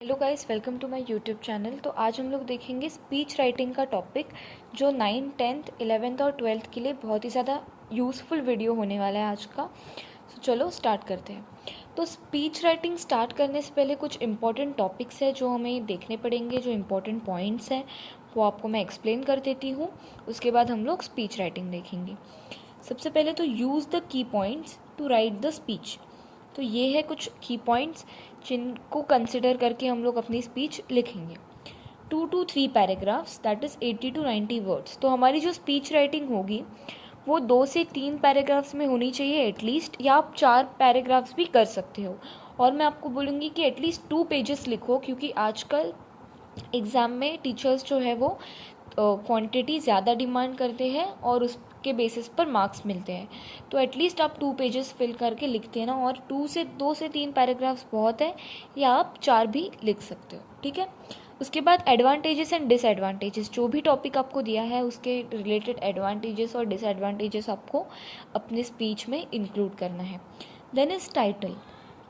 Hello guys, welcome to my YouTube channel. तो आज हम लोग देखेंगे स्पीच राइटिंग का टॉपिक, जो 9th, 10th, 11th और 12th के लिए बहुत ही ज़्यादा यूज़फुल वीडियो होने वाला है आज का। तो चलो स्टार्ट करते हैं। तो स्पीच राइटिंग स्टार्ट करने से पहले कुछ इंपॉर्टेंट टॉपिक्स है जो हमें देखने पड़ेंगे, जो इंपॉर्टेंट पॉइंट्स हैं वो आपको मैं एक्सप्लेन कर देती हूँ। उसके बाद हम लोग स्पीच राइटिंग देखेंगे। सबसे पहले तो use the key points to write the speech. तो ये है कुछ की पॉइंट्स जिनको कंसिडर करके हम लोग अपनी स्पीच लिखेंगे। 2 to 3 paragraphs, that is 80 to 90 words. तो हमारी जो स्पीच राइटिंग होगी वो 2 से 3 पैराग्राफ्स में होनी चाहिए एटलीस्ट, या आप 4 पैराग्राफ्स भी कर सकते हो। और मैं आपको बोलूँगी कि एटलीस्ट 2 पेजेस लिखो, क्योंकि आजकल एग्ज़ाम में टीचर्स जो है वो क्वांटिटी ज़्यादा डिमांड करते हैं और उसके बेसिस पर मार्क्स मिलते हैं। तो एटलीस्ट आप 2 पेजेस फिल करके लिख देना, और 2 से 3 पैराग्राफ्स बहुत है, या आप 4 भी लिख सकते हो, ठीक है। उसके बाद एडवांटेजेस एंड डिसएडवांटेजेस, जो भी टॉपिक आपको दिया है उसके रिलेटेड एडवांटेजेस और डिसएडवांटेजेस आपको अपने स्पीच में इंक्लूड करना है। Then is title.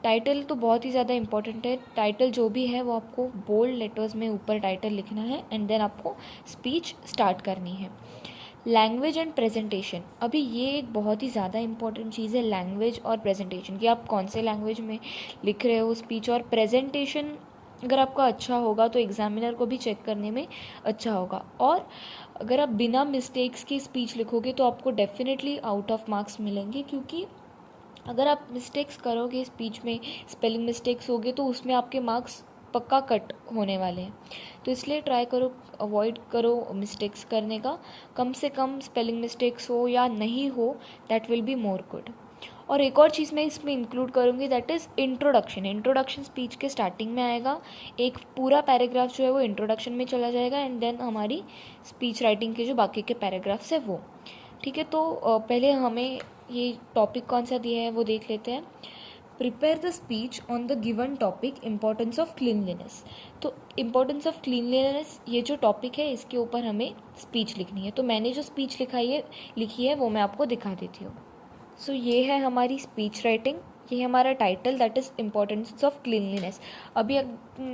टाइटल तो बहुत ही ज़्यादा इंपॉर्टेंट है। टाइटल जो भी है वो आपको बोल्ड लेटर्स में ऊपर टाइटल लिखना है, एंड देन आपको स्पीच स्टार्ट करनी है। लैंग्वेज एंड प्रेजेंटेशन, अभी ये एक बहुत ही ज़्यादा इंपॉर्टेंट चीज़ है, लैंग्वेज और प्रेजेंटेशन, कि आप कौन से लैंग्वेज में लिख रहे हो स्पीच। और प्रेजेंटेशन अगर आपका अच्छा होगा तो एग्जामिनर को भी चेक करने में अच्छा होगा। और अगर आप बिना मिस्टेक्स की स्पीच लिखोगे तो आपको डेफिनेटली आउट ऑफ मार्क्स मिलेंगे, क्योंकि अगर आप मिस्टेक्स करोगे स्पीच में, स्पेलिंग मिस्टेक्स होगे, तो उसमें आपके मार्क्स पक्का कट होने वाले हैं। तो इसलिए ट्राई करो, अवॉइड करो मिस्टेक्स करने का। कम से कम स्पेलिंग मिस्टेक्स हो या नहीं हो, that will be more good. और एक और चीज़ मैं इसमें इंक्लूड करूँगी, that is introduction. Introduction speech के स्टार्टिंग में आएगा, एक पूरा पैराग्राफ जो है वो इंट्रोडक्शन में चला जाएगा, एंड देन हमारी स्पीच राइटिंग के जो बाकी के पैराग्राफ्स है वो, ठीक है। तो पहले हमें ये टॉपिक कौन सा दिया है वो देख लेते हैं। Prepare the speech on the given topic, importance of cleanliness. तो इम्पोर्टेंस ऑफ क्लीनलीनेस ये जो टॉपिक है इसके ऊपर हमें स्पीच लिखनी है। तो मैंने जो स्पीच लिखी है वो मैं आपको दिखा देती हूँ। सो ये है हमारी स्पीच राइटिंग, ये है हमारा title, that is importance of cleanliness. अभी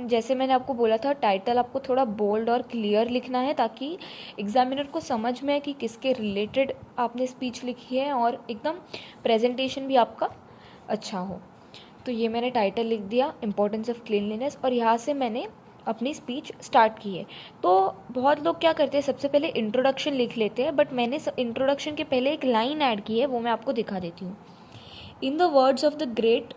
जैसे मैंने आपको बोला था, टाइटल आपको थोड़ा बोल्ड और क्लियर लिखना है, ताकि एग्जामिनर को समझ में आए कि किसके रिलेटेड आपने स्पीच लिखी है, और एकदम प्रेजेंटेशन भी आपका अच्छा हो। तो ये मैंने टाइटल लिख दिया, इम्पोर्टेंस ऑफ क्लीनलीनेस, और यहाँ से मैंने अपनी स्पीच स्टार्ट की है। तो बहुत लोग क्या करते हैं, सबसे पहले इंट्रोडक्शन लिख लेते हैं, बट मैंने इंट्रोडक्शन के पहले एक लाइन ऐड की है, वो मैं आपको दिखा देती हूँ। In the words of the great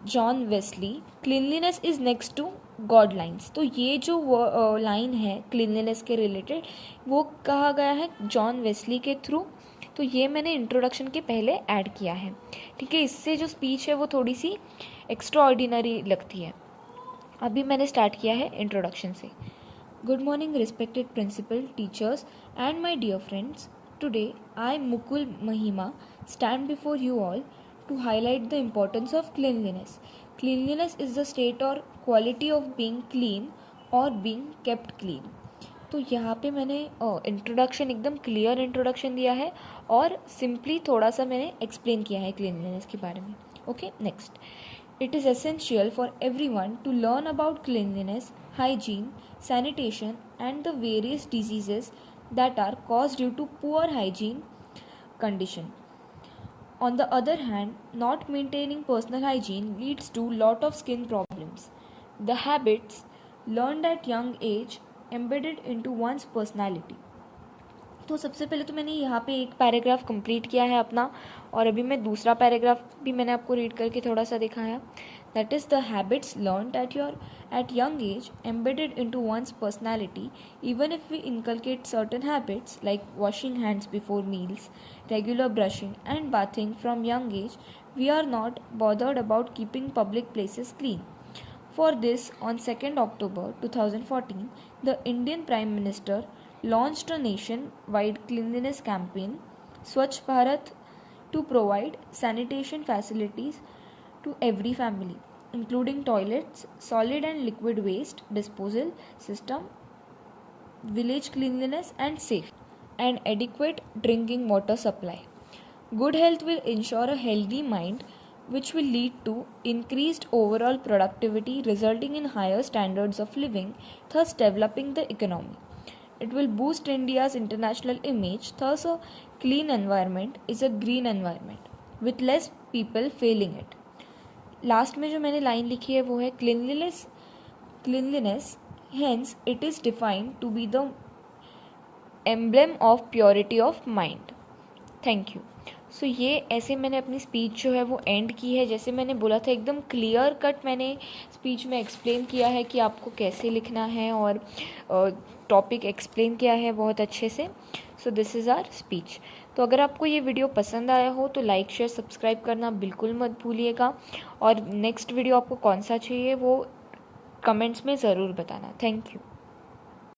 John Wesley, cleanliness is next to godliness. तो ये जो लाइन है क्लीनलीनेस के रिलेटेड, वो कहा गया है जॉन वेस्ली के थ्रू। तो ये मैंने इंट्रोडक्शन के पहले ऐड किया है, ठीक है। इससे जो स्पीच है वो थोड़ी सी एक्स्ट्रा ऑर्डिनरी लगती है। अभी मैंने स्टार्ट किया है इंट्रोडक्शन से। Good morning respected principal, teachers and my dear friends. Today I Mukul Mahima stand before you all to highlight the importance of cleanliness. Cleanliness is the state or quality of being clean or being kept clean. तो यहाँ पे मैंने introduction एकदम clear introduction दिया है, और simply थोड़ा सा मैंने एक्सप्लेन किया है क्लीनलीनेस के बारे में। Okay, next. It is essential for everyone to learn about cleanliness, hygiene, sanitation, and the various diseases that are caused due to poor hygiene condition. On the other hand, not maintaining personal hygiene leads to lot of skin problems. The habits learned at young age embedded into one's personality. तो सबसे पहले तो मैंने यहाँ पे एक paragraph complete किया है अपना, और अभी मैं दूसरा पैराग्राफ भी मैंने आपको रीड करके थोड़ा सा दिखाया। That is the habits learned at young age embedded into one's personality. Even if we inculcate certain habits like washing hands before meals, regular brushing and bathing from young age, we are not bothered about keeping public places clean. For this, on 2nd October 2014, the Indian Prime Minister launched a nation-wide cleanliness campaign, Swachh Bharat, to provide sanitation facilities to every family, including toilets, solid and liquid waste disposal system, village cleanliness and safe and adequate drinking water supply. Good health will ensure a healthy mind, which will lead to increased overall productivity resulting in higher standards of living, thus developing the economy. It will boost India's international image, thus a clean environment is a green environment with less people failing it. Last में जो मैंने line लिखी है वो है cleanliness hence it is defined to be the emblem of purity of mind. Thank you. So ये ऐसे मैंने अपनी स्पीच जो है वो एंड की है. जैसे मैंने बोला था एकदम क्लियर कट मैंने स्पीच में एक्सप्लेन किया है कि आपको कैसे लिखना है और टॉपिक एक्सप्लेन किया है बहुत अच्छे से. So this is our speech. तो अगर आपको ये वीडियो पसंद आया हो तो लाइक शेयर सब्सक्राइब करना बिल्कुल मत भूलिएगा. और नेक्स्ट वीडियो आपको कौन सा चाहिए वो कमेंट्स में ज़रूर बताना. Thank you.